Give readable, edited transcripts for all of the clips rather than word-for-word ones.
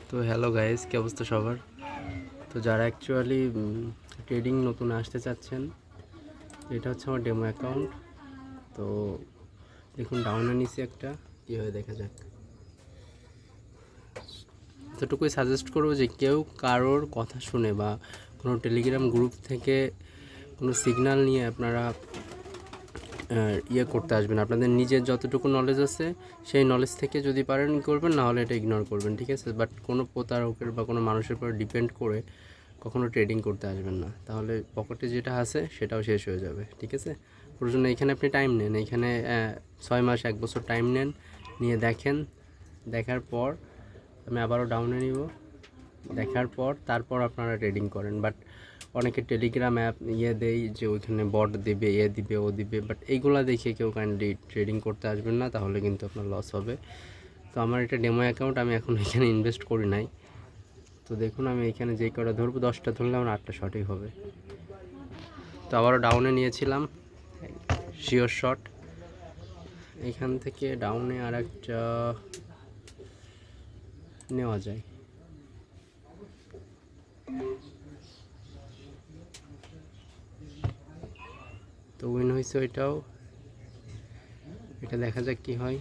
তো hello guys, কি অবস্থা সবার? তো যারা অ্যাকচুয়ালি ট্রেডিং নতুন আসতে চাচ্ছেন, এটা হচ্ছে আমার ডেমো অ্যাকাউন্ট। তো দেখুন, ডাউনে নিচে একটা কীভাবে দেখা যাক। এতটুকুই সাজেস্ট করবো যে কেউ কারোর কথা শুনে বা কোনো টেলিগ্রাম গ্রুপ থেকে কোনো সিগন্যাল নিয়ে আপনারা করতে আসবেন। আপনাদের নিজের যতটুকু নলেজ আছে সেই নলেজ থেকে যদি পারেন করবেন, না হলে এটা ইগনোর করবেন, ঠিক আছে? বাট কোনো প্রতারকের বা কোনো মানুষের উপর ডিপেন্ড করে কখনো ট্রেডিং করতে আসবেন না, তাহলে পকেটে যেটা আছে সেটাও শেষ হয়ে যাবে, ঠিক আছে? প্রয়োজনে এখানে আপনি টাইম নেন, এখানে 6 মাস 1 বছর টাইম নেন, নিয়ে দেখেন। দেখার পর আমি আবারও ডাউনে নিব, দেখার পর তারপর আপনারা ট্রেডিং করেন। বাট অনেকে টেলিগ্রাম অ্যাপ দেয় যে ওইখানে বট দেবে, দিবে, ও দিবে, বাট এইগুলা দেখে কেউ কাইন্ডলি ট্রেডিং করতে আসবেন না, তাহলে কিন্তু আপনার লস হবে। তো আমার এটা ডেমো অ্যাকাউন্ট, আমি এখন এখানে ইনভেস্ট করি নাই। তো দেখুন, আমি এখানে যেই কটা ধরবো, 10টা ধরলে আমার 8টা সঠিক হবে। তো আবারও ডাউনে নিয়েছিলাম শিওর শট, এখান থেকে ডাউনে আর একটা নেওয়া যায়। তো উইন হয়েছে ওইটাও, এটা দেখা যাক কি হয়।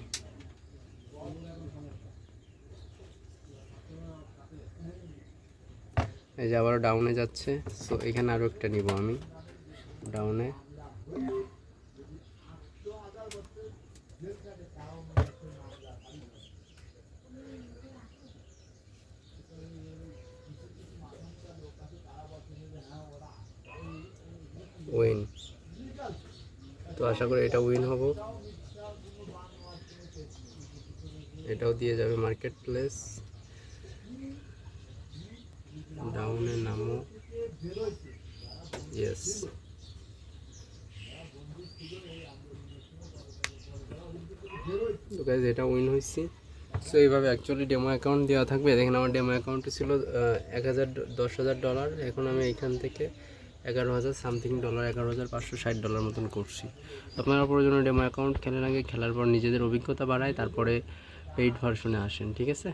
এই যে আবারও ডাউনে যাচ্ছে, সো এখানে আরও একটা নিব আমি ডাউনে। উইন, তো আশা করি এটা উইন হব, এটাও দিয়ে যাবে মার্কেট প্লেস। ডাউনে নামো, ইয়েস। তো গাইজ, এটা উইন হয়েছি। সো এইভাবে অ্যাকচুয়ালি ডেমো অ্যাকাউন্ট দেওয়া থাকবে। দেখেন, আমার ডেমো অ্যাকাউন্টে ছিল $10,000 এখন আমি এখান থেকে 11,000 সামথিং ডলার, $11,560 মতন করছি। আপনারা প্রয়োজনে ডেমো অ্যাকাউন্ট খেলেন, আগে খেলার পর নিজেদের অভিজ্ঞতা বাড়ায়, তারপরে পেইড ভার্সনে আসেন, ঠিক আছে?